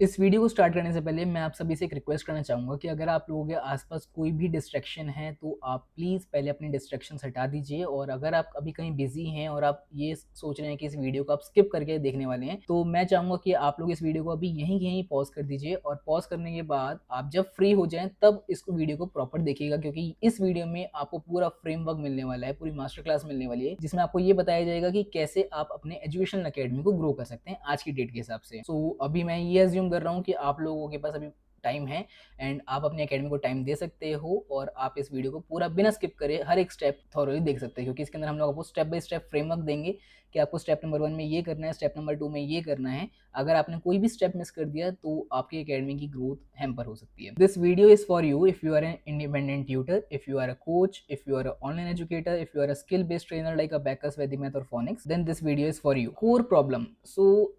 इस वीडियो को स्टार्ट करने से पहले मैं आप सभी से एक रिक्वेस्ट करना चाहूँगा कि अगर आप लोगों के आसपास कोई भी डिस्ट्रैक्शन है तो आप प्लीज़ पहले अपनी डिस्ट्रैक्शंस हटा दीजिए। और अगर आप अभी कहीं बिजी हैं और आप ये सोच रहे हैं कि इस वीडियो को आप स्किप करके देखने वाले हैं, तो मैं चाहूँगा कि आप लोग इस वीडियो को अभी यहीं पॉज कर दीजिए और पॉज करने के बाद आप जब फ्री हो जाएं तब इस वीडियो को प्रॉपर देखिएगा, क्योंकि इस वीडियो में आपको पूरा फ्रेमवर्क मिलने वाला है, पूरी मास्टर क्लास मिलने वाली है, जिसमें आपको ये बताया जाएगा कि कैसे आप अपने एजुकेशन अकेडमी को ग्रो कर सकते हैं आज की डेट के हिसाब से। अभी मैं ये अज्यूम कर रहा हूँ कि आप लोगों के पास अभी टाइम है एंड आप अपनी एकेडमी को टाइम दे सकते हो और आप इस वीडियो को पूरा बिना स्किप करे हर एक स्टेप थॉरोली देख सकते हैं, क्योंकि इसके अंदर हम लोग आपको स्टेप बाय स्टेप फ्रेमवर्क देंगे कि आपको स्टेप नंबर 1 में ये करना है, स्टेप नंबर 2 में ये करना है। अगर आपने कोई भी स्टेप मिस कर दिया तो आपकी एकेडमी की ग्रोथ हैम्पर हो सकती है। This video is for you if you are an independent tutor, if you are a coach, if you are a online educator, if you are a skill based trainer like abacus, Vedic math और phonics, then this video is for you. Core problem.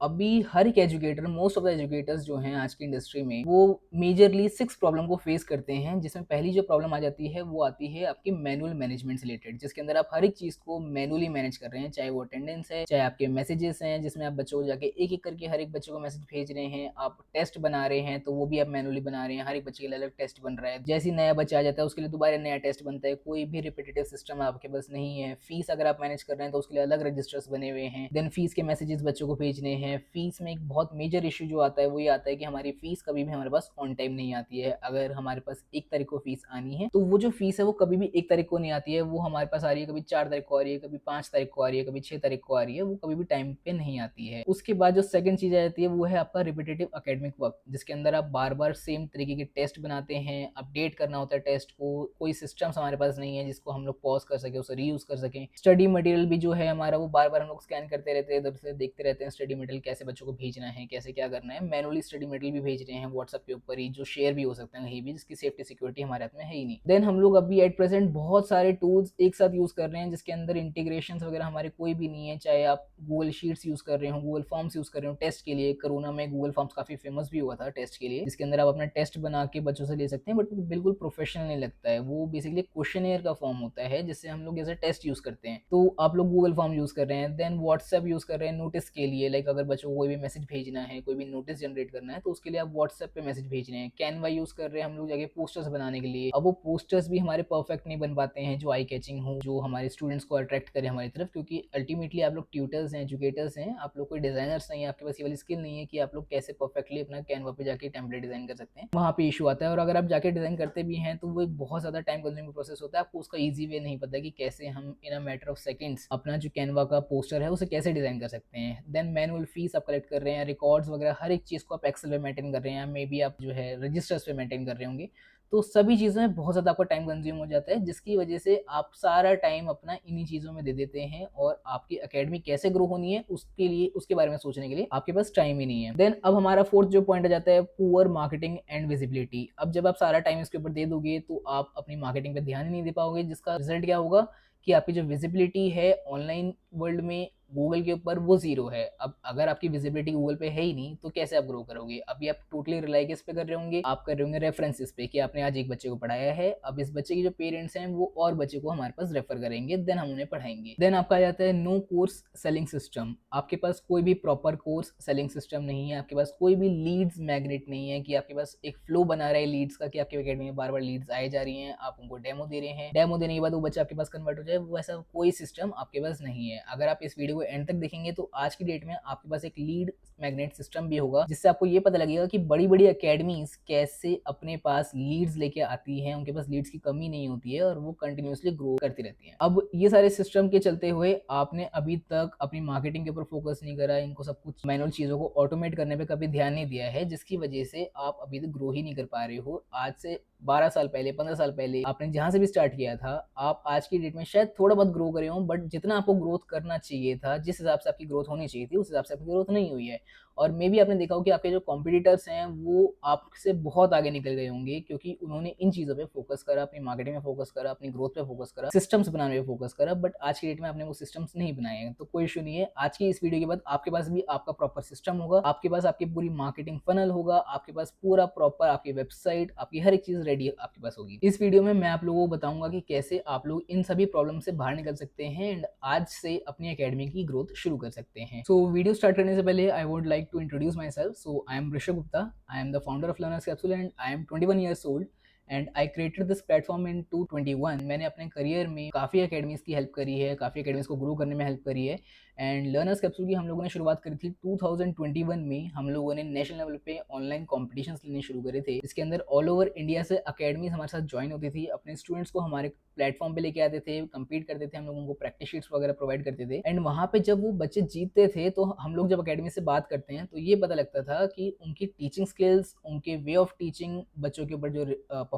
अभी हर एक educator, most of the educators जो हैं आज की industry में, वो मेजरली 6 प्रॉब्लम को फेस करते हैं, जिसमें पहली जो प्रॉब्लम आ जाती है वो आती है आपकी मैनुअल मैनेजमेंट से रिलेटेड, जिसके अंदर आप हर एक चीज को मैनुअली मैनेज कर रहे हैं, चाहे वो अटेंडेंस है, चाहे आपके मैसेजेस हैं जिसमें आप बच्चों को जाके एक एक करके हर एक बच्चे को मैसेज भेज रहे हैं, आप टेस्ट बना रहे हैं तो वो भी आप मैनुअली बना रहे हैं, हर एक बच्चे के लिए अलग टेस्ट बन रहा है, जैसे ही नया बच्चा आ जाता है उसके लिए दोबारा नया टेस्ट बनता है, कोई भी रिपीटेटिव सिस्टम आपके पास नहीं है। फीस अगर आप मैनेज कर रहे हैं तो उसके लिए अलग रजिस्टर्स बने हुए हैं, देन फीस के मैसेजेस बच्चों को भेजने हैं। फीस में एक बहुत मेजर इशू जो आता है वो ये आता है कि हमारी फीस कभी भी हमारे पास ऑन टाइम नहीं आती है। अगर हमारे पास 1 तारीख को फीस आनी है तो वो जो फीस है वो कभी भी 1 तारीख को नहीं आती है, वो हमारे पास आ रही है कभी 4 तारीख को आ रही है, कभी 5 तारीख को आ रही है, कभी 6 तारीख को आ रही है, वो कभी भी टाइम पे नहीं आती है। उसके बाद जो सेकंड चीज आ जाती है वो है आपका रिपीटेटिव एकेडमिक वर्क, जिसके अंदर आप बार बार सेम तरीके के टेस्ट बनाते हैं, अपडेट करना होता है टेस्ट को, कोई सिस्टम्स हमारे पास नहीं है जिसको हम लोग पॉज कर सके, उसे रीयूज कर सकें। स्टडी मटेरियल भी जो है हमारा वो बार बार हम लोग स्कैन करते रहते हैं, इधर से देखते रहते हैं स्टडी मटेरियल कैसे बच्चों को भेजना है, कैसे क्या करना है। मैनुअली स्टडी मटेरियल भी भेज रहे हैं व्हाट्सएप के ऊपर ही, जो शेयर भी हो सकते हैं कहीं भी, जिसकी सेफ्टी सिक्योरिटी हमारे हाथ में है ही नहीं। देन हम लोग अभी एट प्रेजेंट बहुत सारे टूल्स एक साथ यूज कर रहे हैं जिसके अंदर इंटीग्रेशन वगैरह हमारे कोई भी नहीं है, चाहे आप गूगल शीट्स यूज कर रहे हो, गूगल फॉर्म्स यूज कर रहे हो टेस्ट के लिए। कोरोना में गूगल फॉर्म्स काफी फेमस भी हुआ था टेस्ट के लिए, जिसके अंदर आप अपना टेस्ट बना के बच्चों से ले सकते हैं, बट वो बिल्कुल प्रोफेशनल नहीं लगता है। वो बेसिकली क्वेश्चनेयर का फॉर्म होता है जिससे हम लोग जैसे टेस्ट यूज करते हैं, तो आप लोग गूगल फॉर्म यूज कर रहे हैं। देन व्हाट्सएप यूज कर रहे हैं नोटिस के लिए, लाइक अगर बच्चों को कोई भी मैसेज भेजना है, कोई भी नोटिस जनरेट करना है तो उसके लिए आप व्हाट्सएप पे मैसेज भेज रहे हैं। कैनवा यूज कर रहे हैं हम लोग जाके पोस्टर्स बनाने के लिए। अब वो पोस्टर्स भी हमारे परफेक्ट नहीं बन पाते हैं जो आई कैचिंग हो, जो हमारे स्टूडेंट्स को अट्रैक्ट करे हमारी तरफ, क्योंकि अल्टीमेटली आप लोग ट्यूटर्स हैं, एजुकेटर्स हैं, आप लोग कोई डिजाइनर्स नहीं है, आपके पास ये वाली स्किल नहीं है कि आप लोग कैसे परफेक्टली अपना कैनवा पे जाके टेम्पलेट डिजाइन कर सकते हैं। वहाँ पे इशू आता है। और अगर आप जाके डिजाइन करते भी हैं तो वो एक बहुत ज्यादा टाइम कंज्यूमिंग प्रोसेस होता है, आपको उसका ईजी वे नहीं पता कि कैसे हम इन अ मैटर ऑफ सेकंड्स अपना जो कैनवा का पोस्टर है उसे कैसे डिजाइन कर सकते हैं। देन मैनुअल फीस आप कलेक्ट कर रहे हैं, रिकॉर्ड्स वगैरह हर एक चीज को आप एक्सेल पे मेंटेन कर रहे हैं, मे बी आप जो है रजिस्टर्स पे मेंटेन कर रहे होंगे, तो सभी चीज़ों में बहुत ज़्यादा आपका टाइम कंज्यूम हो जाता है, जिसकी वजह से आप सारा टाइम अपना इन्हीं चीज़ों में दे देते हैं और आपकी एकेडमी कैसे ग्रो होनी है उसके लिए, उसके बारे में सोचने के लिए आपके पास टाइम ही नहीं है। देन अब हमारा फोर्थ जो पॉइंट आ जाता है, पुअर मार्केटिंग एंड विजिबिलिटी। अब जब आप सारा टाइम इसके ऊपर दे दोगे तो आप अपनी मार्केटिंग पे ध्यान ही नहीं दे पाओगे, जिसका रिजल्ट क्या होगा कि आपकी जो विजिबिलिटी है ऑनलाइन वर्ल्ड में गूगल के ऊपर वो जीरो है। अब अगर आपकी विजिबिलिटी गूगल पे है ही नहीं तो कैसे आप ग्रो करोगे? अभी आप टोटली रिलाई किस पे कर रहे होंगे? आप कर रहे होंगे रेफरेंसेस पे कि आपने आज एक बच्चे को पढ़ाया है, अब इस बच्चे के जो पेरेंट्स हैं वो और बच्चे को हमारे पास रेफर करेंगे, देन हम उन्हें पढ़ाएंगे। देन आपका आ जाता है नो कोर्स सेलिंग सिस्टम। आपके पास कोई भी प्रॉपर कोर्स सेलिंग सिस्टम नहीं है, आपके पास कोई भी लीड्स मैग्नेट नहीं है कि आपके पास एक फ्लो बना रहा है लीड्स का, कि आपके अकेडमी में बार बार लीड्स आए जा रही हैं, आप उनको डेमो दे रहे हैं, डेमो देने के बाद वो बच्चा आपके पास कन्वर्ट हो जाए, वो ऐसा कोई सिस्टम आपके पास नहीं है। अगर आप इस वीडियो को एंड तक देखेंगे तो आज की डेट में आपके पास एक लीड मैग्नेट सिस्टम भी होगा, जिससे आपको ये पता लगेगा कि बड़ी बड़ी एकेडमीज कैसे अपने पास लीड्स लेके आती हैं, उनके पास लीड्स की कमी नहीं होती है और वो कंटिन्यूअसली ग्रो करती रहती हैं। अब ये सारे सिस्टम के चलते हुए आपने अभी तक अपनी मार्केटिंग के ऊपर फोकस नहीं करा, इनको सब कुछ मैनुअल चीजों को ऑटोमेट करने पे कभी ध्यान नहीं दिया है, जिसकी वजह से आप अभी तक ग्रो ही नहीं कर पा रहे हो। आज से 12 साल पहले, 15 साल पहले आपने जहां से भी स्टार्ट किया था, आप आज की डेट में शायद थोड़ा बहुत ग्रो करे हो, बट जितना आपको ग्रोथ करना चाहिए था, जिस हिसाब से आपकी ग्रोथ होनी चाहिए थी, उस हिसाब से आपकी ग्रोथ नहीं हुई है। और मे भी आपने देखा हो कि आपके जो कॉम्पिटिटर्स हैं वो आपसे बहुत आगे निकल गए होंगे, क्योंकि उन्होंने इन चीजों पे फोकस करा, अपनी मार्केटिंग में फोकस करा, अपनी ग्रोथ पे फोकस करा, सिस्टम्स बनाने पे फोकस करा। बट आज की डेट में आपने वो सिस्टम्स नहीं बनाए हैं, तो कोई इशू नहीं है। आज की इस वीडियो के बाद आपके पास भी आपका प्रॉपर सिस्टम होगा, आपके पास आपकी पूरी मार्केटिंग फनल होगा, आपके पास पूरा प्रॉपर आपकी वेबसाइट, आपकी हर एक चीज रेडी आपके पास होगी। इस वीडियो में मैं आप लोगों को बताऊंगा कि कैसे आप लोग इन सभी प्रॉब्लम से बाहर निकल सकते हैं एंड आज से अपनी एकेडमी की ग्रोथ शुरू कर सकते हैं। वीडियो स्टार्ट करने से पहले I would like like to introduce myself. So I am Rishabh Gupta. I am the founder of Learners Capsule and I am 21 years old. And I created this platform इन 2021। मैंने अपने career में काफ़ी academies की help करी है, काफ़ी academies को grow करने में हेल्प करी है। एंड लर्नर्स कैप्सूल की हम लोगों ने शुरुआत करी थी 2021 में। हम लोगों ने नेशनल लेवल पे ऑनलाइन कॉम्पिटिशन्स लेने शुरू करे थे, इसके अंदर ऑल ओवर इंडिया से अकेडमीज हमारे साथ ज्वाइन होती थी, अपने स्टूडेंट्स को हमारे प्लेटफॉर्म पे लेके आते थे, कम्पीट करते थे, हम लोग उनको प्रैक्टिस शीट्स वगैरह प्रोवाइड करते थे। एंड वहाँ पे जब वो बच्चे जीतते थे तो हम लोग जब अकेडमी से बात करते हैं तो ये पता लगता था कि उनकी टीचिंग स्किल्स, उनके वे ऑफ टीचिंग, बच्चों के ऊपर जो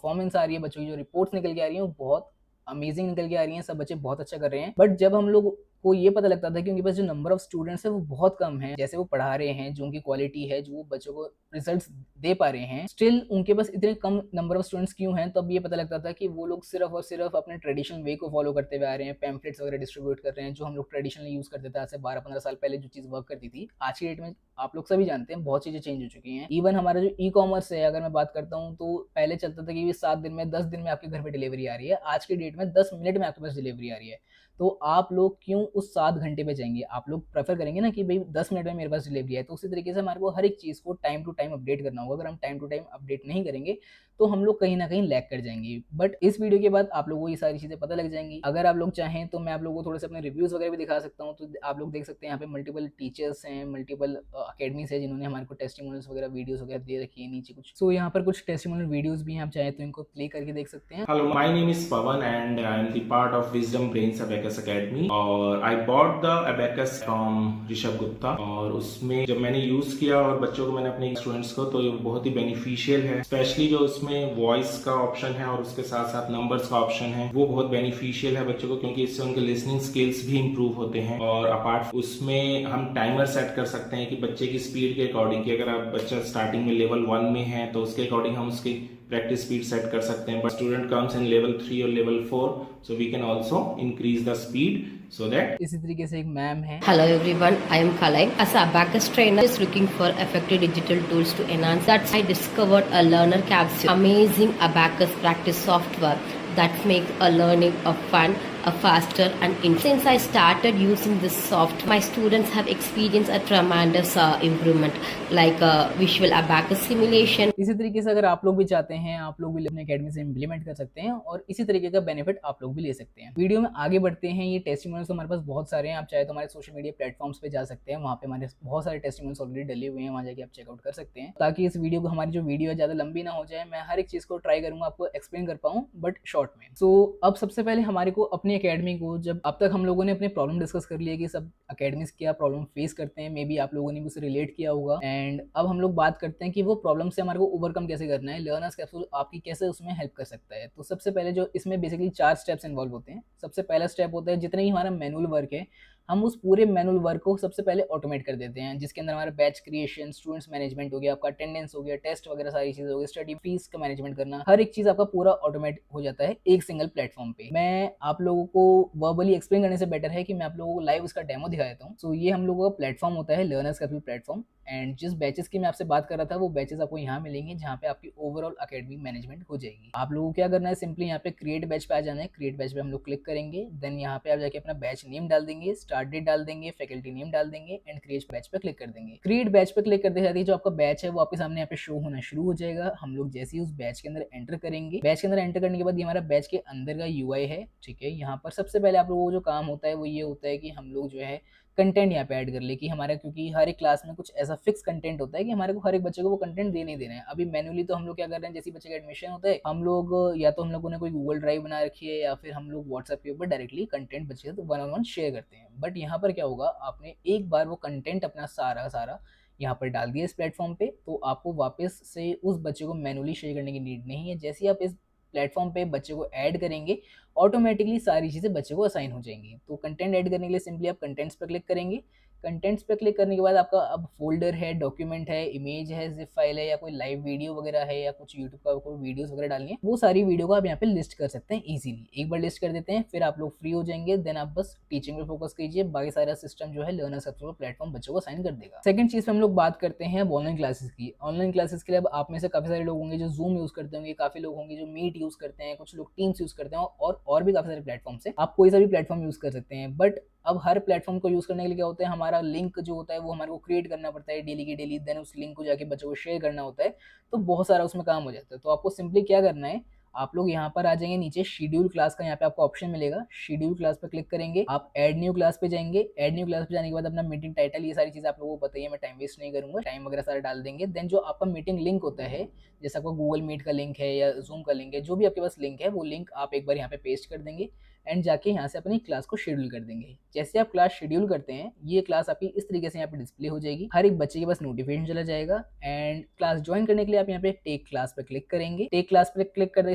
परफॉर्मेंस आ रही है, बच्चों की जो रिपोर्ट्स निकल के आ रही है वो बहुत अमेजिंग निकल के आ रही हैं। सब बच्चे बहुत अच्छा कर रहे हैं। बट जब हम लोग को ये पता लगता था कि उनके पास जो नंबर ऑफ स्टूडेंट्स है वो बहुत कम है, जैसे वो पढ़ा रहे हैं, जो उनकी क्वालिटी है, जो वो बच्चों को रिजल्ट्स दे पा रहे हैं, स्टिल उनके पास इतने कम नंबर ऑफ स्टूडेंट्स क्यों हैं। तब ये पता लगता था कि वो लोग सिर्फ और सिर्फ अपने ट्रेडिशनल वे को फॉलो करते हुए आ रहे हैं, पैम्फलेट्स वगैरह डिस्ट्रीब्यूट कर रहे हैं, जो हम लोग ट्रेडिशनली यूज करते थे आज से 12-15 साल पहले जो चीज़ वर्क करती थी। आज की डेट में आप लोग सभी जानते हैं बहुत चीज़ें चेंज हो चुकी हैं। इवन हमारा जो ई कॉमर्स है, अगर मैं बात करता हूँ तो पहले चलता था कि 7 दिन में 10 दिन में आपके घर पे डिलीवरी आ रही है। आज की डेट में 10 मिनट में आपके पास डिलीवरी आ रही है। तो आप लोग क्यों उस 7 घंटे पे जाएंगे? आप लोग प्रेफर करेंगे ना कि भाई 10 मिनट में मेरे पास डिलीवरी है। तो उसी तरीके से हमारे को हर एक चीज़ को टाइम टू टाइम अपडेट करना होगा। अगर हम टाइम टू टाइम अपडेट नहीं करेंगे तो हम लोग कहीं ना कहीं लैग कर जाएंगे। बट इस वीडियो के बाद आप लोगों को ये सारी चीज़ें पता लग जाएंगी। अगर आप लोग चाहें तो मैं आप लोगों को थोड़े से अपने रिव्यूज़ वगैरह भी दिखा सकता हूँ। तो आप लोग देख सकते हैं यहाँ पे मल्टीपल टीचर्स हैं, मल्टीपल अकेडमीज है जिन्होंने हमारे को टेस्टिमोनियल्स वगैरह वीडियोस वगैरह दे रखी है नीचे कुछ। सो यहाँ पर कुछ टेस्टिमोनियल वीडियोस भी हैं, आप चाहें तो इनको प्ले करके देख सकते हैं। Hello, my name is Pawan and I am the part of Wisdom Brains Abacus Academy और I bought the Abacus from Rishabh Gupta. और उसमें जब मैंने यूज किया और बच्चों को मैंने अपने स्टूडेंट्स को, तो ये बहुत ही बेनिफिशियल है। स्पेशली जो उसमें वॉइस का ऑप्शन है और उसके साथ साथ नंबर्स का ऑप्शन है वो बहुत बेनिफिशियल है बच्चों को, क्योंकि इससे उनके लिसनिंग स्किल्स भी इंप्रूव होते हैं। और अपार्ट उसमें हम टाइमर सेट कर सकते हैं कि बच्चे की स्पीड के अकॉर्डिंग, कि अगर आप बच्चा स्टार्टिंग में लेवल 1 में है तो उसके अकॉर्डिंग हम उसकी प्रैक्टिस स्पीड सेट कर सकते हैं। But student comes in level 3 और level 4, so we can also increase the speed so that। इसी तरीके से एक मैम है। Hello everyone, I am Kalai. As a Abacus trainer is looking for effective digital tools to enhance that, I discovered a learner capsule, amazing Abacus practice software that makes a learning a fun, a faster and since I started using this software, my students have experienced a tremendous improvement like visual Abacus simulation। इसी तरीके से अगर आप लोग भी चाहते हैं, आप लोग भी अपने अकेडमी से इम्प्लीमेंट कर सकते हैं और इसी तरीके का बेनिफिट आप लोग भी ले सकते हैं। वीडियो में आगे बढ़ते हैं। ये टेस्टिमोनियल्स तो हमारे पास बहुत सारे हैं। आप चाहे तो हमारे सोशल मीडिया प्लेटफॉर्म्स पे जा सकते हैं, वहाँ पे हमारे बहुत सारे टेस्टिमोनियल्स ऑलरेडी डले हुए हैं, वहाँ जाके आप चेकआउट कर सकते हैं। ताकि इस वीडियो को, हमारी जो वीडियो है ज़्यादा लंबी ना हो जाए, मैं हर एक चीज़ को ट्राई करूँगा आपको एक्सप्लेन कर पाऊँ बट शॉर्ट में। सो अब सबसे पहले हमारे को अपनी अकेडमी को, जब अब तक हम लोगों ने अपने प्रॉब्लम डिस्कस कर लिया कि सब अकेडमीज क्या प्रॉब्लम फेस करते हैं, मे बी आप लोगों ने भी उसे रिलेट किया होगा। एंड अब हम लोग बात करते हैं कि वो प्रॉब्लम से हमारे को ओवरकम कैसे करना है, लर्नर्स कैप्सूल आपकी कैसे उसमें हेल्प कर सकता है। तो सबसे पहले जो इसमें बेसिकली 4 स्टेप्स इन्वॉल्व होते हैं। सबसे पहला स्टेप होता है, जितने ही हमारा मैनुअल वर्क है हम उस पूरे मैनुअल वर्क को सबसे पहले ऑटोमेट कर देते हैं, जिसके अंदर हमारा बैच क्रिएशन, स्टूडेंट्स मैनेजमेंट हो गया, आपका अटेंडेंस हो गया, टेस्ट वगैरह सारी चीज़ें हो गई, स्टडी फीस का मैनेजमेंट करना, हर एक चीज़ आपका पूरा ऑटोमेट हो जाता है एक सिंगल प्लेटफॉर्म पे। मैं आप लोगों को वर्बली एक्सप्लेन करने से बेटर है कि मैं आप लोगों को लाइव उसका डेमो दिखा देता हूँ। सो ये हम लोगों का प्लेटफॉर्म होता है लर्नर्स कैप्सूल प्लेटफॉर्म। एंड जिस बैचेस की मैं आपसे बात कर रहा था वो बैचेस आपको यहाँ मिलेंगे, जहाँ पे आपकी ओवरऑल अकेडमी मैनेजमेंट हो जाएगी। आप लोगों को क्या करना है, सिंपली यहाँ पे क्रिएट बैच पे आ जाना है। क्रिएट बैच पे हम लोग क्लिक करेंगे, देन यहाँ पे आप जाके अपना बैच नेम डाल देंगे, स्टार्ट डेट डाल देंगे, फैकल्टी नेम डाल देंगे एंड क्रिएट बैच पे क्लिक कर देंगे। क्रिएट बैच पे क्लिक करते जाते जो आपका बैच है वो आपके सामने यहाँ पे शो होना शुरू हो जाएगा। हम लोग जैसे ही उस बैच के अंदर एंटर करेंगे, बैच के अंदर एंटर करने के बाद ये हमारा बैच के अंदर का यूआई है, ठीक है। यहाँ पर सबसे पहले आप लोगों को जो काम होता है वो ये होता है कि हम लोग जो है कंटेंट यहाँ पे ऐड कर ले कि हमारा, क्योंकि हर एक क्लास में कुछ ऐसा फिक्स कंटेंट होता है कि हमारे को हर एक बच्चे को वो कंटेंट देने ही देना है। अभी मैनुअली तो हम लोग क्या कर रहे हैं, जैसे बच्चे का एडमिशन होता है हम लोग या तो हम लोगों ने कोई गूगल ड्राइव बना रखी है या फिर हम लोग व्हाट्सएप के ऊपर डायरेक्टली कंटेंट बच्चे से तो 1-on-1 शेयर करते हैं। बट यहाँ पर क्या होगा, आपने एक बार वो कंटेंट अपना सारा यहाँ पर डाल दिया इस प्लेटफॉर्म पे, तो आपको वापस से उस बच्चे को मैनुअली शेयर करने की नीड नहीं है। जैसे ही आप इस प्लेटफॉर्म पे बच्चे को ऐड करेंगे, ऑटोमेटिकली सारी चीज़ें बच्चे को असाइन हो जाएंगी। तो कंटेंट ऐड करने के लिए सिंपली आप कंटेंट्स पर क्लिक करेंगे। कंटेंट्स पे क्लिक करने के बाद आपका अब फोल्डर है, डॉक्यूमेंट है, इमेज है, जिप फाइल है या कोई लाइव वीडियो वगैरह है या कुछ यूट्यूब का कोई वीडियोस वगैरह डालनी है, वो सारी वीडियो को आप यहाँ पे लिस्ट कर सकते हैं इजीली। एक बार लिस्ट कर देते हैं, फिर आप लोग फ्री हो जाएंगे। देन आप बस टीचिंग पे फोकस कीजिए, बाकी सारा सिस्टम जो है लर्नर्स कैप्सूल प्लेटफॉर्म बच्चों को साइन कर देगा। सेकंड चीज पे हम लोग बात करते हैं ऑनलाइन क्लासेस की। ऑनलाइन क्लासेस के लिए अब आप में से काफी सारे लोग होंगे जो जूम यूज करते होंगे, काफी लोग होंगे जो मीट यूज करते हैं, कुछ लोग टीम्स यूज करते हैं और भी काफी सारे प्लेटफॉर्म है। आप कोई सा भी प्लेटफॉर्म यूज कर सकते हैं। बट अब हर प्लेटफॉर्म को यूज़ करने के लिए क्या होता है, हमारा लिंक जो होता है वो हमारे को क्रिएट करना पड़ता है डेली की डेली, देन उस लिंक को जाके बच्चों को शेयर करना होता है, तो बहुत सारा उसमें काम हो जाता है। तो आपको सिंपली क्या करना है, आप लोग यहाँ पर आ जाएंगे, नीचे शेड्यूल क्लास का यहाँ पे आपको ऑप्शन मिलेगा, शेड्यूल क्लास पे क्लिक करेंगे, आप ऐड न्यू क्लास पे जाएंगे। ऐड न्यू क्लास पे जाने के बाद अपना मीटिंग टाइटल, ये सारी चीज़ आप लोगों को पता ही है, मैं टाइम वेस्ट नहीं करूंगा, टाइम वगैरह सारा डाल देंगे। देन जो आपका मीटिंग लिंक होता है, जैसे आपका गूगल मीट का लिंक है या जूम का लिंक है, जो भी आपके पास लिंक है वो लिंक आप एक बार यहाँ पे पेस्ट कर देंगे एंड जाके यहाँ से अपनी क्लास को शेड्यूल कर देंगे। जैसे आप क्लास शेड्यूल करते हैं, ये क्लास आपकी इस तरीके से यहाँ पे डिस्प्ले हो जाएगी, हर एक बच्चे के पास नोटिफिकेशन चला जाएगा। एंड क्लास ज्वाइन करने के लिए आप यहाँ पे टेक क्लास पे क्लिक करेंगे, टेक क्लास पे क्लिक कर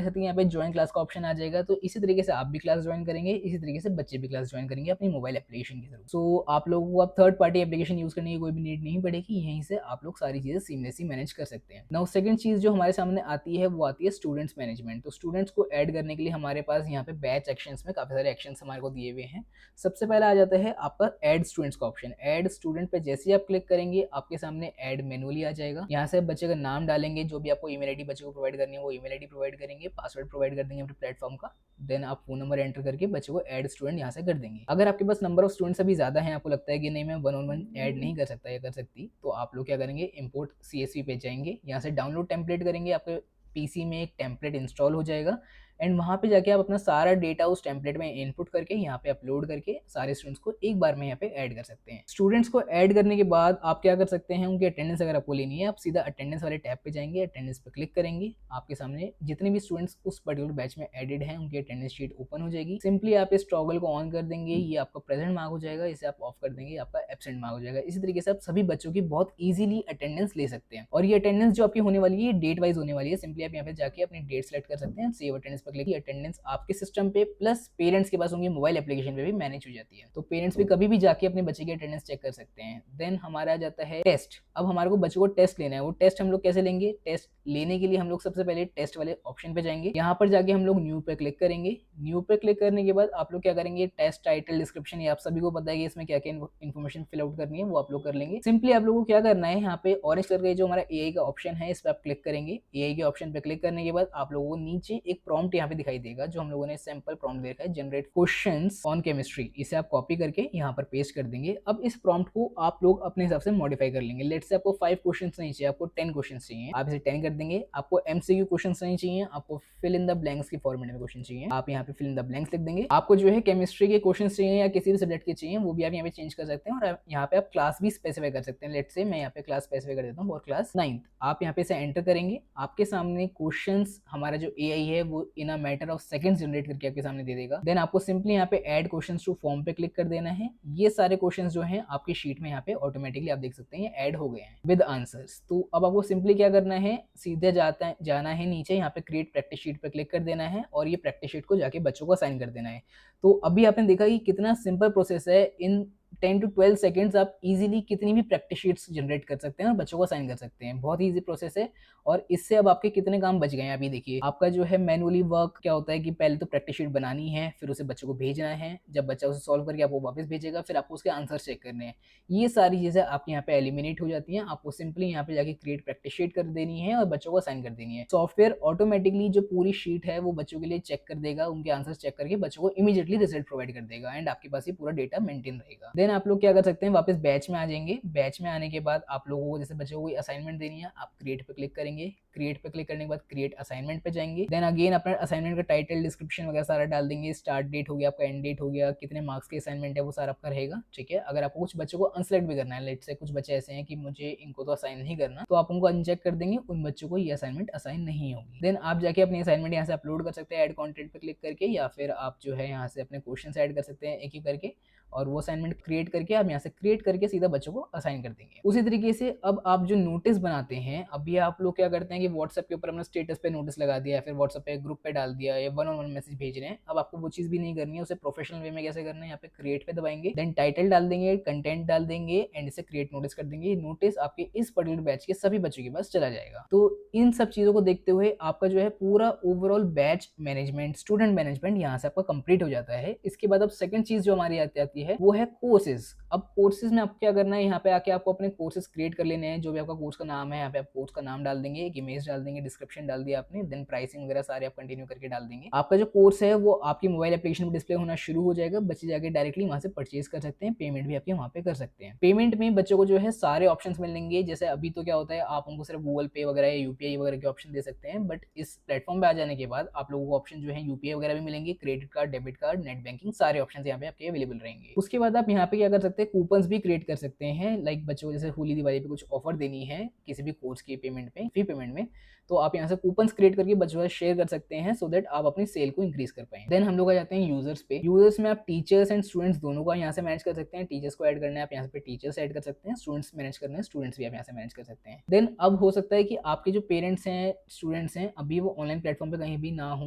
सकते हैं, यहाँ पे ज्वाइन क्लास का ऑप्शन आ जाएगा। तो इसी तरीके से आप भी क्लास ज्वाइन करेंगे, इसी तरीके से बच्चे भी क्लास ज्वाइन करेंगे अपनी मोबाइल एप्लीकेशन के थ्रू। सो आप लोगों को अब थर्ड पार्टी एप्लीकेशन यूज करने की कोई भी नीड नहीं पड़ेगी, यहीं से आप लोग सारी चीजें सीमलेसली मैनेज कर सकते हैं। नाउ सेकंड चीज जो हमारे सामने आती है वो आती है स्टूडेंट्स मैनेजमेंट। तो स्टूडेंट्स को ऐड करने के लिए हमारे पास यहाँ पे बैच एक्शंस में काफी सारे एक्शंस हमारे को दिए हुए हैं। सबसे पहला आ जाता है आपका ऐड स्टूडेंट्स का ऑप्शन। ऐड स्टूडेंट पे जैसे ही आप क्लिक करेंगे, आपके सामने ऐड मैनुअली आ जाएगा। यहाँ से बच्चे का नाम डालेंगे, जो भी आपको ईमेल आईडी बच्चे को प्रोवाइड करनी है वो ईमेल आईडी प्रोवाइड करेंगे, पासवर्ड प्रोवाइड कर देंगे अपने प्लेटफॉर्म का, देन आप फोन नंबर एंटर करके बच्चे को ऐड स्टूडेंट यहाँ से कर देंगे। अगर आपके पास नंबर ऑफ स्टूडेंट्स अभी ज्यादा है, आपको लगता है कि नहीं मैं 1-on-1 ऐड नहीं कर सकता या कर सकती, तो आप लोग क्या करेंगे, इंपोर्ट CSV पे जाएंगे, यहाँ से डाउनलोड टेम्पलेट करेंगे, आपके पीसी में एक टेम्पलेट इंस्टॉल हो जाएगा एंड वहाँ पे जाके आप अपना सारा डेटा उस टेम्पलेट में इनपुट करके यहाँ पे अपलोड करके सारे स्टूडेंट्स को एक बार में यहाँ पे ऐड कर सकते हैं। स्टूडेंट्स को ऐड करने के बाद आप क्या कर सकते हैं, उनकी अटेंडेंस अगर आपको लेनी है, आप सीधा अटेंडेंस वाले टैब पे जाएंगे, अटेंडेंस पे क्लिक करेंगे, आपके सामने जितने भी स्टूडेंट्स उस पर्टिकुलर बैच में एडेड हैं उनकी अटेंडेंस शीट ओपन हो जाएगी। सिंपली आप इस टॉगल को ऑन कर देंगे, ये आपका प्रेजेंट मार्क हो जाएगा, इसे आप ऑफ कर देंगे, आपका एब्सेंट मार्क हो जाएगा। इसी तरीके से आप सभी बच्चों की बहुत ईजिली अटेंडेंस ले सकते हैं। और ये अटेंडेंस जो आपकी होने वाली है डेट वाइज होने वाली है। सिंपली आप यहाँ पे जाके अपनी डेट सेलेक्ट कर सकते हैं, सेव अटेंडेंस पर क्लिक, अटेंडेंस आपके सिस्टम पे प्लस पेरेंट्स के पास होंगे मोबाइल एप्लीकेशन पे भी मैनेज हो जाती है। तो पेरेंट्स भी कभी भी जाके अपने बच्चे की अटेंडेंस चेक कर सकते हैं। देन हमारा आ जाता है टेस्ट। अब हमारे को बच्चे को टेस्ट लेना है, वो टेस्ट हम लोग कैसे लेंगे, टेस्ट लेने के लिए हम लोग सबसे पहले टेस्ट वाले ऑप्शन पे जाएंगे, यहाँ पर जाके हम लोग न्यू पे क्लिक करेंगे। न्यू पे क्लिक करने के बाद आप लोग क्या करेंगे, टेस्ट टाइटल डिस्क्रिप्शन, ये आप सभी को पता है कि इसमें क्या क्या इन्फॉर्मेशन फिल आउट करनी है, वो आप लोग कर लेंगे। सिंपली आप लोगों को क्या करना है, यहाँ पे ऑरेंज कलर का जो हमारा AI का ऑप्शन है इस पर आप क्लिक करेंगे। AI के ऑप्शन पे क्लिक करने के बाद आप लोगों को नीचे एक प्रॉम्प्ट यहाँ पे दिखाई देगा, जो हम लोगों ने सैंपल प्रॉम्प्ट देखा है, जनरेट क्वेश्चंस ऑन केमिस्ट्री, इसे आप कॉपी करके यहाँ पर पेस्ट कर देंगे। अब इस प्रॉम्प्ट को आप लोग अपने हिसाब से मॉडिफाई कर लेंगे। लेट्स से आपको 5 क्वेश्चंस नहीं चाहिए, आपको 10 क्वेश्चंस चाहिए, आप इसे 10 कर देंगे। आपको MCQ क्वेश्चंस नहीं चाहिए, आपको फिल इन द ब्लैंक्स की फॉर्मेट में क्वेश्चन चाहिए, आप यहाँ पे फिल इन द ब्लैंक्स लिख देंगे। आपको जो है केमिस्ट्री के क्वेश्चंस चाहिए या किसी भी सब्जेक्ट के चाहिए, वो भी आप यहाँ पे चेंज कर सकते हैं। और यहाँ पे आप क्लास भी स्पेसिफाई कर सकते हैं। लेट्स से मैं यहाँ पे क्लास स्पेसिफाई कर देता हूँ और क्लास 9th। आप यहाँ पे से एंटर करेंगे, आपके सामने क्वेश्चंस हमारा जो AI है वो in a matter of seconds generate करके आपके सामने दे देगा। देन आपको सिंपली यहाँ पे ऐड क्वेश्चंस टू फॉर्म पे क्लिक कर देना है। ये सारे क्वेश्चंस जो हैं आपकी शीट में यहाँ पे ऑटोमेटिकली आप देख सकते हैं ऐड हो गए हैं विद आंसर्स। तो अब आपको सिंपली क्या करना है, सीधे जाना है नीचे, यहाँ पे क्रिएट प्रैक्टिस शीट पे क्लिक कर देना है और ये प्रैक्टिस शीट को जाके बच्चों को असाइन कर देना है। तो अभी आपने देखा कि कितना सिंपल प्रोसेस है, इन 10 to 12 सेकेंड्स आप इजीली कितनी भी प्रैक्टिस शीट्स जनरेट कर सकते हैं और बच्चों को असाइन कर सकते हैं। बहुत इजी प्रोसेस है और इससे अब आपके कितने काम बच गए हैं। अभी देखिए आपका जो है मैनुअली वर्क क्या होता है कि पहले तो प्रैक्टिस शीट बनानी है, फिर उसे बच्चों को भेजना है, जब बच्चा उसे सॉल्व करके आपको वापस भेजेगा, फिर आपको उसके आंसर चेक करने हैं। ये सारी चीज़ें आपके यहाँ पे एलिमिनेट हो जाती हैं। आपको सिंपली यहाँ पे जाके क्रिएट प्रैक्टिस शीट कर देनी है और बच्चों को असाइन कर देनी है। सॉफ्टवेयर ऑटोमेटिकली जो पूरी शीट है वो बच्चों के लिए चेक कर देगा, उनके आंसर चेक करके बच्चों को इमीडिएटली रिजल्ट प्रोवाइड कर देगा एंड आपके पास ये पूरा डेटा मेंटेन रहेगा। देन आप लोग क्या कर सकते हैं, वापस बैच में आ जाएंगे। बैच में आने के बाद आप लोगों को जैसे बच्चों को कोई असाइनमेंट देनी है, आप क्रिएट पे क्लिक करेंगे। क्रिएट पे क्लिक करने के बाद क्रिएट असाइनमेंट पे जाएंगे। देन अगेन अपना असाइनमेंट का टाइटल डिस्क्रिप्शन वगैरह सारा डाल देंगे, स्टार्ट डेट हो गया, आपका एंड डेट हो गया, कितने मार्क्स के असाइनमेंट है वो सारा आपका रहेगा। ठीक है, अगर आपको कुछ बच्चों को अनसेलेक्ट भी करना है, लेट से कुछ बच्चे ऐसे हैं कि मुझे इनको तो असाइन नहीं करना, तो आप उनको अनचेक कर देंगे, उन बच्चों को ये असाइनमेंट असाइन नहीं होगी। देन आप जाके अपनी असाइनमेंट यहाँ से अपलोड कर सकते हैं ऐड कॉन्टेंट पे क्लिक करके, या फिर आप जो है यहाँ से अपने क्वेश्चन ऐड कर सकते हैं एक एक करके और वो असाइनमेंट क्रिएट करके आप यहाँ से क्रिएट करके सीधा बच्चों को असाइन कर देंगे। उसी तरीके से अब आप जो नोटिस बनाते हैं, अभी आप लोग क्या करते हैं कि व्हाट्सएप के ऊपर अपना स्टेटस पे नोटिस लगा दिया, फिर व्हाट्सएप पे ग्रुप पे डाल दिया या 1-on-1 मैसेज भेज रहे हैं। अब आपको वो चीज़ भी नहीं करनी है, उसे प्रोफेशनल वे में कैसे करना है, यहाँ पे क्रिएट पे दबाएंगे, देन टाइटल डाल देंगे, कंटेंट डाल देंगे एंड इसे क्रिएट नोटिस कर देंगे। नोटिस आपके इस पर्टिकुलर बैच के सभी बच्चों के पास चला जाएगा। तो इन सब चीज़ों को देखते हुए आपका जो है पूरा overall batch management, student management यहाँ से आपका कंप्लीट हो जाता है। इसके बाद अब सेकंड चीज़ जो हमारी आती है वो है कोर्सेज। अब कोर्सेज में आपको क्या करना है, यहाँ पे आके आपको अपने कोर्सेज क्रिएट कर लेने हैं। जो भी आपका कोर्स का नाम है, यहाँ पे आप कोर्स का नाम डाल देंगे, एक इमेज इमेज डाल देंगे, डिस्क्रिप्शन डाल दिया आपने, देन प्राइसिंग वगैरह सारे आप कंटिन्यू करके डाल देंगे। आपका जो कोर्स है वो आपकी मोबाइल एप्लीकेशन में डिस्प्ले होना शुरू हो जाएगा, बच्चे जाके डायरेक्टली वहां से परचेज कर सकते हैं, पेमेंट भी आपके वहां पे कर सकते हैं। पेमेंट में बच्चों को जो है सारे ऑप्शन मिलेंगे, जैसे अभी तो क्या होता है आप उनको सिर्फ गूगल पे वगैरह या यूपीआई वगैरह के ऑप्शन दे सकते हैं, बट इस प्लेटफॉर्म पे आ जाने के बाद आप लोगों को ऑप्शन जो है यूपीआई वगैरह भी मिलेंगे, credit card, debit card, net banking, सारे ऑप्शन यहाँ पे आपके अवेलेबल रहेंगे। उसके बाद आप यहाँ पे क्या कर सकते हैं, कूपन्स भी क्रिएट कर सकते हैं, लाइक बच्चों को जैसे होली दिवाली पे कुछ ऑफर देनी है किसी भी कोर्स की पेमेंट पे, फी पेमेंट में, तो आप यहाँ से कूपन्स क्रिएट करके बच्चों का शेयर कर सकते हैं सो दैट आप अपनी सेल को इंक्रीज कर पाएं। देन हम लोग आ जाते हैं यूजर्स पे। यूजर्स में आप टीचर्स एंड स्टूडेंट्स दोनों का यहाँ से मैनेज कर सकते हैं। टीचर्स को ऐड करना है आप यहाँ पे टीचर्स ऐड कर सकते हैं, स्टूडेंट्स मैनेज करना है स्टूडेंट्स भी आप यहाँ से मैनेज कर सकते हैं। देन अब हो सकता है कि आपके जो पेरेंट्स हैं, स्टूडेंट्स हैं, अभी वो ऑनलाइन प्लेटफॉर्म पे कहीं भी ना हो,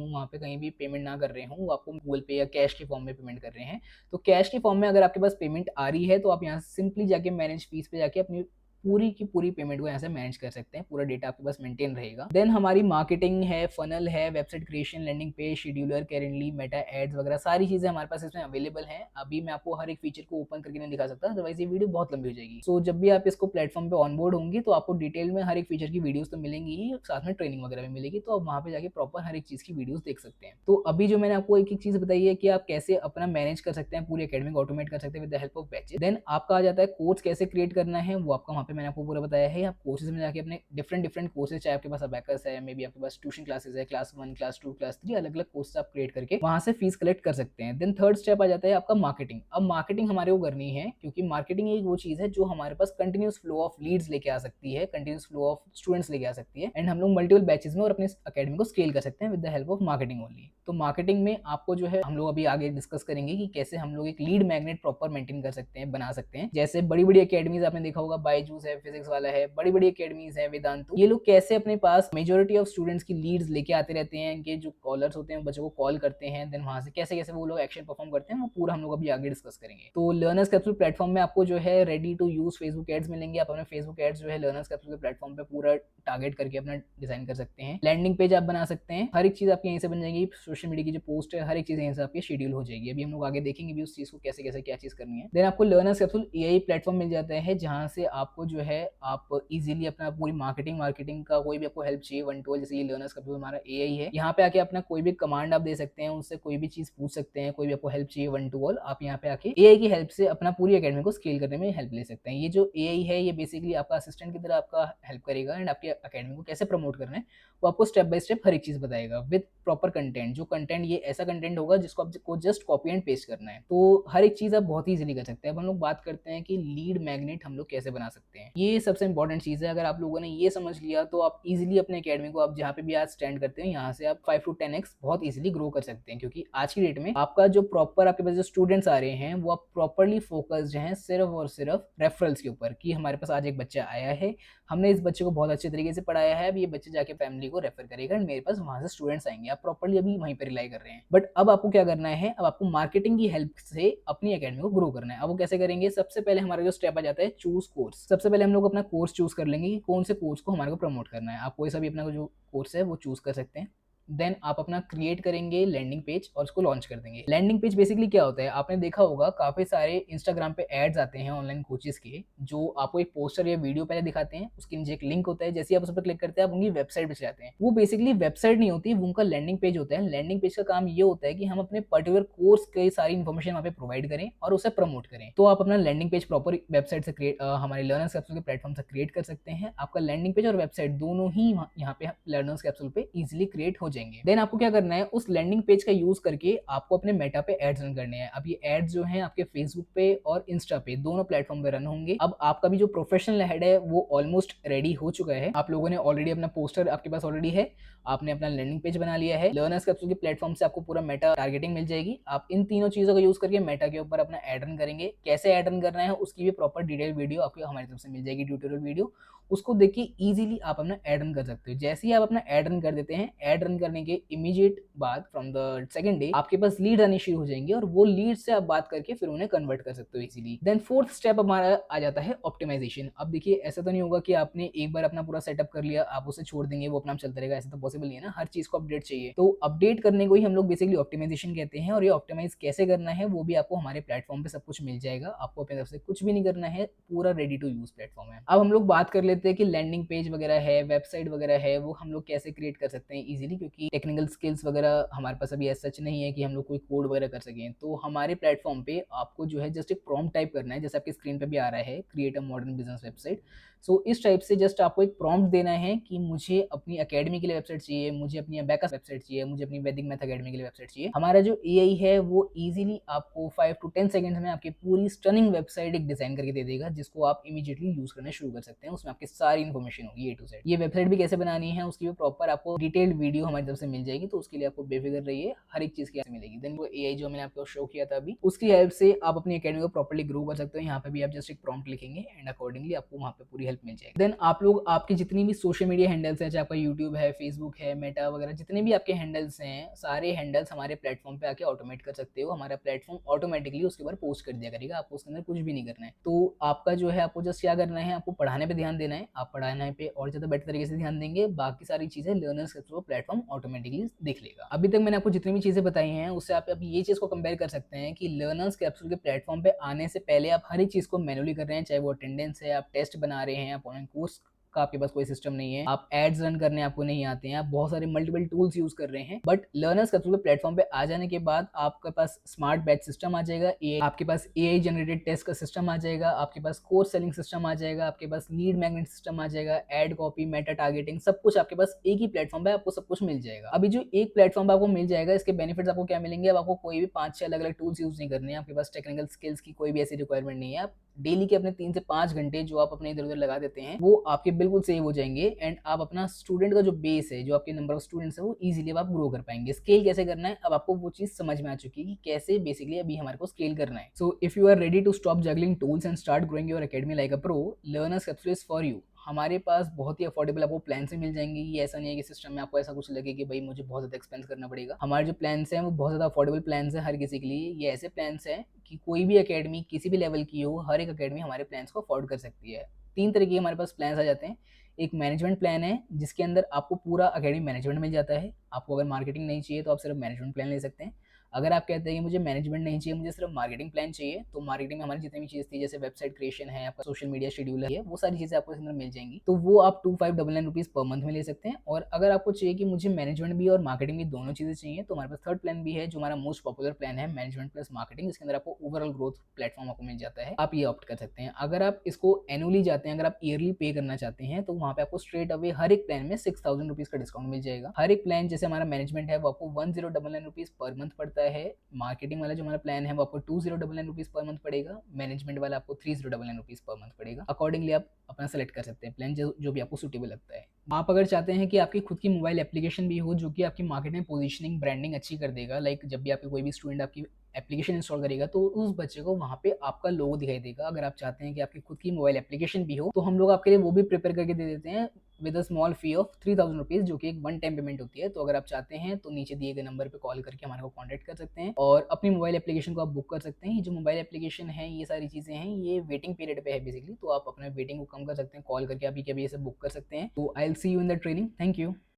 वहाँ पे कहीं भी पेमेंट ना कर रहे हो, वो आपको गूगल पे या कैश के फॉर्म में पेमेंट कर रहे हैं, तो कैश के फॉर्म में अगर आपके पास पेमेंट आ रही है तो आप यहाँ सिंपली जाके मैनेज फीस पे जाके अपनी पूरी की पूरी पेमेंट को यहाँ से मैनेज कर सकते हैं, पूरा डेटा आपके पास मेंटेन रहेगा। देन हमारी मार्केटिंग है, फनल है, website creation, landing page, scheduler, कैरेंटली, मेटा एड्स वगैरह सारी चीजें हमारे पास इसमें अवेलेबल हैं। अभी मैं आपको हर एक फीचर को ओपन करके नहीं दिखा सकता, अदरवाइज ये वीडियो बहुत लंबी हो जाएगी। सो जब भी आप इसको प्लेटफॉर्म पे ऑनबोर्ड होंगे तो आपको डिटेल में हर एक फीचर की वीडियोस तो मिलेंगी ही, साथ में ट्रेनिंग वगैरह भी मिलेगी, तो आप वहाँ पे जाके प्रॉपर हर एक चीज की वीडियोस देख सकते हैं। तो अभी जो मैंने आपको एक एक चीज बताई है कि आप कैसे अपना मैनेज कर सकते हैं, पूरी एकेडमी को ऑटोमेट कर सकते हैं with the help of batches. Then आपका आ जाता है कोर्स कैसे क्रिएट करना है, वो आपका वहाँ पे मैंने आपको पूरा बताया है। आप कोर्सेज में जाके अपने डिफरेंट कोर्सेज, चाहे आपके पास अबैकस है, मे बी आपके पास ट्यूशन क्लासेस है, क्लास 1, क्लास 2, क्लास 3, अलग अलग कोर्सेज आप क्रिएट करके वहां से फीस कलेक्ट कर सकते हैं। देन थर्ड स्टेप आ जाता है आपका मार्केटिंग। अब मार्केटिंग हमारे को करनी है क्योंकि मार्केटिंग एक वो चीज है जो हमारे पास कंटिन्यूस फ्लो ऑफ लीड्स लेके आ सकती है, कंटिन्यूस फ्लो ऑफ स्टूडेंट्स लेके आ सकती है, एंड हम लोग मल्टीपल बैचेस में और अपने अकेडमी को स्केल कर सकते हैं with the help of marketing only. तो मार्केटिंग में आपको जो है हम लोग अभी आगे डिस्कस करेंगे कि कैसे हम लोग एक लीड मैग्नेट प्रॉपर मेंटेन कर सकते हैं, बना सकते हैं। जैसे बड़ी बड़ी अकेडमीज आपने देखा होगा, बायजूस है, फिजिक्स वाला है, बड़ी बड़ी अकेडमीज है, वेदांतु, ये लोग कैसे अपने पास मेजोरिटी ऑफ स्टूडेंट्स की लीड्स लेके आते रहते हैं, इनके जो कॉलर्स होते हैं बच्चों को कॉल करते हैं, देन वहां से कैसे कैसे वो लोग एक्शन परफॉर्म करते हैं, वो पूरा हम लोग अभी आगे डिस्कस करेंगे। तो लर्नर्स कैप्सूल प्लेटफॉर्म में आपको जो है ready to use Facebook ads मिलेंगे। आप अपने फेसबुक एड्स जो है लर्नर्स कैप्सूल के प्लेटफॉर्म पे पूरा टारगेट करके अपना डिजाइन कर सकते हैं। लैंडिंग पेज आप बना सकते हैं, हर एक चीज आपकी यहीं से बन जाएगी। सोशल मीडिया की जो पोस्ट है, हर एक चीज यहीं से आपकी शेड्यूल हो जाएगी। अभी हम लोग आगे देखेंगे भी उस चीज को कैसे कैसे क्या चीज करनी है। देन आपको लर्नर्स कैप्सूल एआई प्लेटफॉर्म मिल जाता है, जहां से आपको जो है आप इजीली अपना पूरी मार्केटिंग का कोई भी आपको हेल्प चाहिए, वन टू, जैसे ये लर्नर्स कैप्सूल हमारा एआई है, यहाँ पे आके अपना कोई भी कमांड आप दे सकते हैं, उससे कोई भी चीज पूछ सकते हैं, कोई भी आपको हेल्प चाहिए वन टू ऑल, आप यहाँ पे आके एआई की हेल्प से अपना पूरी एकेडमी को स्केल करने में हेल्प ले सकते हैं। ये जो एआई है ये बेसिकली आपका असिस्टेंट की तरह आपका हेल्प करेगा, एंड आपकी एकेडमी को कैसे प्रमोट करना है वो आपको स्टेप बाय स्टेप हर एक चीज बताएगा विद प्रॉपर कंटेंट। जो कंटेंट, ये ऐसा कंटेंट होगा जिसको आपको जस्ट कॉपी एंड पेस्ट करना है, तो हर एक चीज आप बहुत ही इजीली कर सकते हैं। अब हम लोग बात करते हैं कि लीड मैग्नेट हम लोग कैसे बना सकते हैं। ये सबसे इंपॉर्टेंट चीज है। अगर आप लोगों ने ये समझ लिया तो आप इजीली अपने एकेडमी को, आप जहाँ पे भी आज स्टैंड करते हैं, यहाँ से आप 5 to 10x बहुत इजीली ग्रो कर सकते हैं, क्योंकि आज की डेट में आपका जो प्रॉपर आपके पास जो स्टूडेंट्स आ रहे हैं वो आप प्रॉपरली फोकस्ड हैं सिर्फ और सिर्फ रेफरल्स के ऊपर, कि हमारे पास आज एक बच्चा आया है, हमने इस बच्चे को बहुत अच्छे तरीके से पढ़ाया है, अब ये बच्चे जाके फैमिली को रेफर करेगा एंड मेरे पास वहां से स्टूडेंट्स आएंगे। आप प्रॉपरली अभी वहीं पर रिलाई कर रहे हैं। बट अब आपको क्या करना है, अब आपको मार्केटिंग की हेल्प से अपनी एकेडमी को ग्रो करना है। अब वो कैसे करेंगे, सबसे पहले हमारा जो स्टेप आ जाता है चूज कोर्स। सबसे पहले हम लोग अपना कोर्स चूज कर लेंगे कि कौन से कोर्स को हमारे को प्रमोट करना है। आप कोई सा भी अपना जो कोर्स है वो चूज कर सकते हैं। देन आप अपना क्रिएट करेंगे लैंडिंग पेज और उसको लॉन्च कर देंगे। लैंडिंग पेज बेसिकली क्या होता है, आपने देखा होगा काफी सारे इंस्टाग्राम पे एड्स आते हैं ऑनलाइन कोचेस के, जो आपको एक पोस्टर या वीडियो पहले दिखाते हैं, उसके नीचे एक लिंक होता है, जैसे आप उस पर क्लिक करते हैं आप उनकी वेबसाइट पे जाते हैं। वो बेसिकली वेबसाइट नहीं होती, वो उनका लैंडिंग पेज होता है। लैंडिंग पेज का काम ये होता है कि हम अपने पर्टिकुलर कोर्स की सारी इन्फॉर्मेशन वहाँ पे प्रोवाइड करें और उसे प्रमोट करें। तो आप अपना लैंडिंग पेज प्रॉपर वेबसाइट से क्रिएट, हमारे लर्नर्स कैप्सूल के प्लेटफॉर्म से क्रिएट कर सकते हैं। आपका लैंडिंग पेज और वेबसाइट दोनों ही यहाँ पे लर्नर्स कैप्सूल पे इजिली क्रिएट हो जाएंगे। देन आपको क्या करना है, उस लैंडिंग पेज का यूज करके आपको अपने मेटा पे एड्स रन करने हैं। अब ये एड्स जो हैं आपके फेसबुक पे और इंस्टा पे दोनों प्लेटफॉर्म पे रन होंगे। अब आपका भी जो प्रोफेशनल हेड है वो ऑलमोस्ट रेडी हो चुका है। आप लोगों ने ऑलरेडी अपना पोस्टर आपके पास ऑलरेडी है, आपने अपना लैंडिंग पेज बना लिया है। लर्नर्स कैप्सूल के प्लेटफॉर्म से आपको पूरा मेटा टारगेटिंग मिल जाएगी। आप इन तीनों चीजों का यूज करके मेटा के ऊपर अपना एड रन करेंगे। कैसे एड रन करना है उसकी भी प्रॉपर डिटेल वीडियो आपको हमारी तरफ से मिल जाएगी, ट्यूटोरियल वीडियो, उसको देख के इजीली आप अपना एड रन कर सकते हो। जैसे ही आप अपना एड रन कर देते हैं, एड रन करने के इमीडिएट बाद फ्रॉम द सेकंड डे आपके पास लीड आनी शुरू हो जाएंगी और वो लीड से आप बात करके फिर उन्हें कन्वर्ट कर सकते हो इजीली। देन फोर्थ स्टेप हमारा आ जाता है ऑप्टिमाइजेशन। अब देखिए ऐसा तो नहीं होगा कि आपने एक बार अपना पूरा सेटअप कर लिया आप उसे छोड़ देंगे वो अपना चलता रहेगा, ऐसा तो पॉसिबल नहीं है ना। हर चीज को अपडेट चाहिए, तो अपडेट करने को ही हम लोग बेसिकली ऑप्टिमाइजेशन कहते हैं। और ये ऑप्टिमाइज कैसे करना है वो भी आपको हमारे प्लेटफॉर्म पे सब कुछ मिल जाएगा। आपको अपनी तरफ से कुछ भी नहीं करना है, पूरा रेडी टू यूज प्लेटफॉर्म है। अब हम लोग बात कर लेते लेते हैं कि लैंडिंग पेज वगैरह है, वेबसाइट वगैरह है, वो हम लोग कैसे क्रिएट कर सकते हैं ईजिली, क्योंकि टेक्निकल स्किल्स वगैरह हमारे पास अभी ऐसा सच नहीं है कि हम लोग कोई कोड वगैरह कर सकें। तो हमारे प्लेटफॉर्म पे आपको जो है जस्ट एक प्रॉम्प्ट टाइप करना है, जैसे आपकी स्क्रीन पे भी आ रहा है, create a modern business website. So इस टाइप से जस्ट आपको एक प्रॉम्प्ट देना है कि मुझे अपनी अकेडमी के लिए वेबसाइट चाहिए, मुझे अपनी अबेकस वेबसाइट चाहिए, मुझे अपनी वैदिक मैथ अकेडमी के लिए वेबसाइट चाहिए। हमारा जो एआई है वो इजीली आपको 5 to 10 सेकंड्स में आपकी पूरी स्टनिंग वेबसाइट एक डिजाइन करके दे देगा, जिसको आप इमीडिएटली यूज करना शुरू कर सकते हैं। उसमें आपकी सारी इन्फॉर्मेशन होगी A to Z। ये वेबसाइट भी कैसे बनानी है उसकी भी प्रॉपर आपको डिटेल्ड वीडियो हमारी तरफ से मिल जाएगी, तो उसके लिए आपको बेफिक्र रहिए, हर एक चीज की मिलेगी। देन वो एआई जो मैंने आपको शो किया था अभी, उसकी हेल्प से आप अपनी अकेडमी को प्रॉपर्ली ग्रो कर सकते हो। यहाँ पे भी आप जस्ट एक प्रॉम्प्ट लिखेंगे एंड अकॉर्डिंगली आपको वहाँ पे पूरी हेल्प मिल जाएगी। देन आप लोग आपकी जितनी भी सोशल मीडिया हैंडल्स हैं, चाहे आपका यूट्यूब है, फेसबुक है, मेटा वगैरह, जितने भी आपके हैंडल्स हैं, सारे हैंडल्स हमारे प्लेटफॉर्म पे आके ऑटोमेट कर सकते हो। हमारा प्लेटफॉर्म ऑटोमेटिकली उसके ऊपर पोस्ट कर दिया करेगा, आपको उसके अंदर कुछ भी नहीं करना है। तो आपका जो है आपको जस्ट क्या करना है, आपको पढ़ाने पे ध्यान देना है। आप पढ़ाने पे और ज्यादा बेटर तरीके से ध्यान देंगे, बाकी सारी चीजें लर्नर्स के थ्रू प्लेटफॉर्म ऑटोमेटिकली देख लेगा। अभी तक मैंने आपको जितनी भी चीजें बताई हैं उससे आप ये चीज को कंपेयर कर सकते हैं कि लर्नर्स कैप्सूल के प्लेटफॉर्म पे आने से पहले आप हर एक चीज को मैनुअली कर रहे हैं, चाहे वो अटेंडेंस है, आप टेस्ट बना रहे हैं, आप ऑनलाइन कोर्स का आपके पास कोई सिस्टम नहीं है, आप एड्स रन करने आपको नहीं आते हैं, आप बहुत सारे मल्टीपल टूल्स यूज कर रहे हैं। बट लर्नर्स कैप्सूल के प्लेटफॉर्म पे आ जाने के बाद आपके पास स्मार्ट बैच सिस्टम आ जाएगा, आपके पास एआई जनरेटेड टेस्ट का सिस्टम आ जाएगा, आपके पास कोर्स सेलिंग सिस्टम आ जाएगा, आपके पास लीड मैग्नेट सिस्टम आ जाएगा, एड कॉपी, मेटा टारगेटिंग, सब कुछ आपके पास एक ही प्लेटफॉर्म पे आपको सब कुछ मिल जाएगा। अभी जो एक प्लेटफॉर्म पे आपको मिल जाएगा, इसके बेनिफिट्स आपको क्या मिलेंगे, अब आपको कोई भी 5-6 अलग अलग टूल्स यूज नहीं करने हैं, आपके पास टेक्निकल स्किल्स की कोई भी ऐसी रिक्वायरमेंट नहीं है। आप डेली के अपने 3 से 5 घंटे जो आप अपने इधर उधर लगा देते हैं वो आपके बिल्कुल सेव हो जाएंगे एंड आप अपना स्टूडेंट का जो बेस है, जो आपके नंबर ऑफ स्टूडेंट्स है, वो इजीली आप ग्रो कर पाएंगे। स्केल कैसे करना है अब आपको वो चीज समझ में आ चुकी है कि कैसे बेसिकली अभी हमारे को स्केल करना है। So if you are ready to stop juggling tools and start growing your academy like a pro, Learners Capsule is for you. हमारे पास बहुत ही अफोर्डेबल आपको प्लान से मिल जाएंगे। ये ऐसा नहीं है कि सिस्टम में आपको ऐसा कुछ लगे कि भाई मुझे बहुत ज़्यादा एक्सपेंस करना पड़ेगा। हमारे जो प्लान्स हैं वो बहुत ज़्यादा अफोर्डेबल प्लान्स हैं हर किसी के लिए। ये ऐसे प्लान्स हैं कि कोई भी अकेडमी किसी भी लेवल की हो, हर एक अकेडमी हमारे प्लान्स को अफोर्ड कर सकती है। 3 तरह के हमारे पास प्लान्स आ जाते हैं। एक मैनेजमेंट प्लान है जिसके अंदर आपको पूरा अकेडमी मैनेजमेंट मिल जाता है। आपको अगर मार्केटिंग नहीं चाहिए तो आप सिर्फ मैनेजमेंट प्लान ले सकते हैं। अगर आप कहते हैं कि मुझे मैनेजमेंट नहीं चाहिए, मुझे सिर्फ मार्केटिंग प्लान चाहिए, तो मार्केटिंग में हमारी जितनी भी चीज़ थी, जैसे वेबसाइट क्रिएशन है, आपका सोशल मीडिया शेड्यूल है, वो सारी चीज़ें आपको इसके अंदर मिल जाएंगी। तो वो आप 2599 रुपीज़ पर मंथ में ले सकते हैं। और अगर आपको चाहिए कि मुझे मैनेजमेंट भी और मार्केटिंग भी दोनों चीज़ें चाहिए, तो हमारे पास थर्ड प्लान भी है जो हमारा मोस्ट पॉपुलर प्लान है, मैनेजमेंट प्लस मार्केटिंग, जिसके अंदर आपको ओवरऑल ग्रोथ प्लेटफॉर्म आपको मिल जाता है। आप ये ऑप्ट कर सकते हैं। अगर आप इसको एनुअली जाते हैं, अगर आप ईयरली पे करना चाहते हैं, तो वहाँ पे आपको स्ट्रेट अवे हर एक प्लान में 6000 रुपीज़ का डिस्काउंट मिल जाएगा। हर एक प्लान जैसे हमारा मैनेजमेंट है वो आपको 1099 रुपीज़ पर मंथ पड़ता है। मार्केटिंग वाला जो हमारा प्लान है वो आपको 2099 रुपीज़ पर मंथ पड़ेगा। मैनेजमेंट वाला आपको 3099 रुपीज़ पर मंथ पड़ेगा। अकॉर्डिंगली आप अपना सेलेक्ट कर सकते हैं प्लान जो भी आपको सूटेबल लगता है। आप अगर चाहते हैं कि आपकी खुद की मोबाइल एप्लीकेशन भी हो जो कि आपकी मार्केट में पोजीशनिंग ब्रांडिंग अच्छी कर देगा, लाइक जब भी आपके कोई भी स्टूडेंट आपकी एप्लीकेशन इंस्टॉल करेगा तो उस बच्चे को वहाँ पे आपका लोगो दिखाई देगा। अगर आप चाहते हैं कि आपकी खुद की मोबाइल एप्लीकेशन भी हो तो हम लोग आपके लिए वो भी प्रिपेयर करके दे देते हैं with a small fee of 3000 rupees, जो कि एक वन टाइम पेमेंट होती है। तो अगर आप चाहते हैं तो नीचे दिए गए नंबर पे कॉल करके हमारे को कॉन्टैक्ट कर सकते हैं और अपनी मोबाइल एप्लीकेशन को आप बुक कर सकते हैं। ये जो मोबाइल एप्लीकेशन है, ये सारी चीज़ें हैं, ये वेटिंग पीरियड पे है बेसिकली, तो आप अपना वेटिंग को कम कर सकते हैं, कॉल करके अभी के अभी ये सब बुक कर सकते हैं। तो I will see you in the training. Thank you.